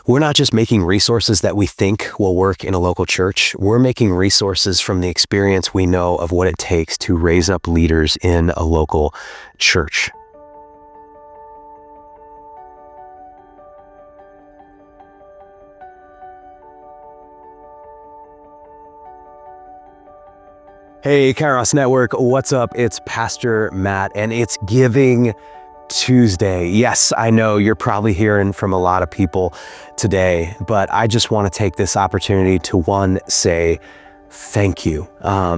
We're not just making resources that we think will work in a local church. We're making resources from the experience we know of what it takes to raise up leaders in a local church. Hey, Kairos Network, what's up? It's Pastor Matt, and it's Giving Tuesday. Yes, I know you're probably hearing from a lot of people today, but I just want to take this opportunity to say thank you.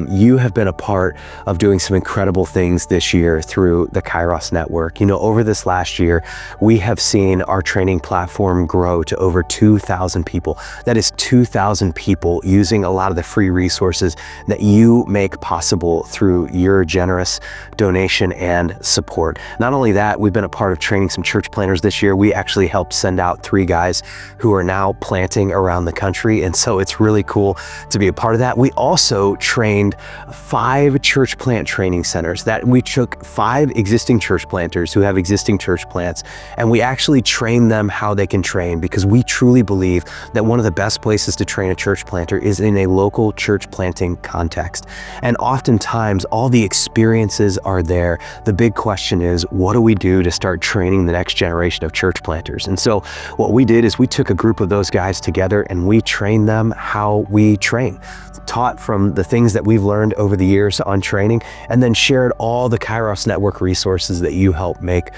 You have been a part of doing some incredible things this year through the Kairos Network. You know, over this last year, we have seen our training platform grow to over 2,000 people. That is 2,000 people using a lot of the free resources that you make possible through your generous donation and support. Not only that, we've been a part of training some church planters this year. We actually helped send out 3 guys who are now planting around the country. And so it's really cool to be a part of that. We also trained 5 church plant training centers. That we took 5 existing church planters who have existing church plants, and we actually trained them how they can train, because we truly believe that one of the best places to train a church planter is in a local church planting context. And oftentimes all the experiences are there. The big question is, what do we do to start training the next generation of church planters? And so what we did is we took a group of those guys together and we trained them how we train, taught from the things that we've learned over the years on training, and then shared all the Kairos Network resources that you help make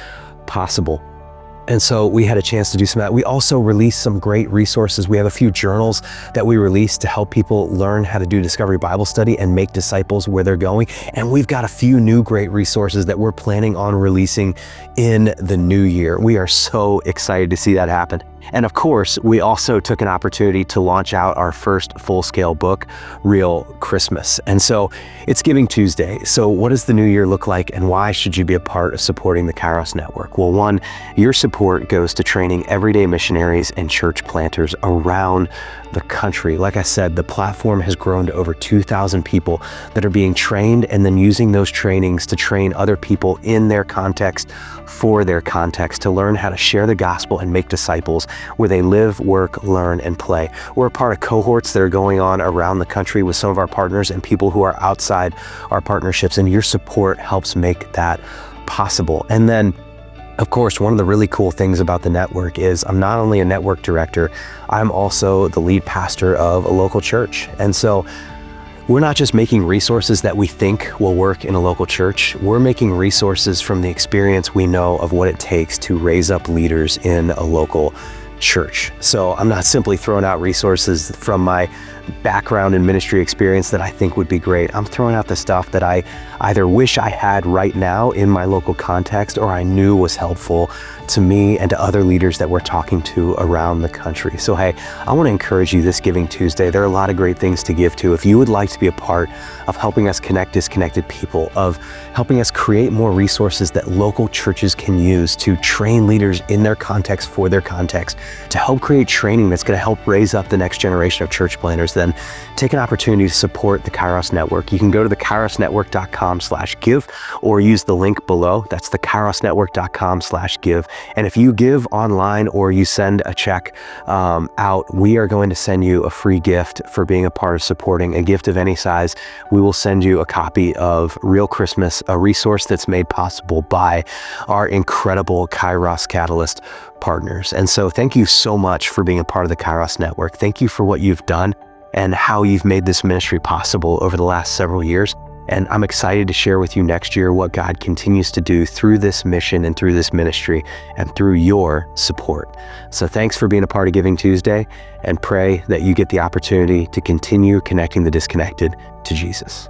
possible. And so we had a chance to do some of that. We also released some great resources. We have a few journals that we released to help people learn how to do Discovery Bible Study and make disciples where they're going. And we've got a few new great resources that we're planning on releasing in the new year. We are so excited to see that happen. And of course, we also took an opportunity to launch out our first full-scale book, Real Christmas. And so it's Giving Tuesday. So what does the new year look like, and why should you be a part of supporting the Kairos Network? Well, one, your support goes to training everyday missionaries and church planters around the country. Like I said, the platform has grown to over 2,000 people that are being trained and then using those trainings to train other people in their context, for their context, to learn how to share the gospel and make disciples where they live, work, learn, and play. We're a part of cohorts that are going on around the country with some of our partners and people who are outside our partnerships, and your support helps make that possible. And then, of course, one of the really cool things about the network is I'm not only a network director, I'm also the lead pastor of a local church. And so we're not just making resources that we think will work in a local church. We're making resources from the experience we know of what it takes to raise up leaders in a local church. So I'm not simply throwing out resources from my background and ministry experience that I think would be great. I'm throwing out the stuff that I either wish I had right now in my local context, or I knew was helpful to me and to other leaders that we're talking to around the country. So hey, I want to encourage you this Giving Tuesday. There are a lot of great things to give to. If you would like to be a part of helping us connect disconnected people, of helping us create more resources that local churches can use to train leaders in their context, for their context, to help create training that's going to help raise up the next generation of church planters, then take an opportunity to support the Kairos Network. You can go to thekairosnetwork.com/give or use the link below. That's thekairosnetwork.com/give. And if you give online or you send a check out, we are going to send you a free gift for being a part of supporting, a gift of any size. We will send you a copy of Real Christmas, a resource that's made possible by our incredible Kairos Catalyst partners. And so thank you so much for being a part of the Kairos Network. Thank you for what you've done and how you've made this ministry possible over the last several years. And I'm excited to share with you next year what God continues to do through this mission and through this ministry and through your support. So thanks for being a part of Giving Tuesday, and pray that you get the opportunity to continue connecting the disconnected to Jesus.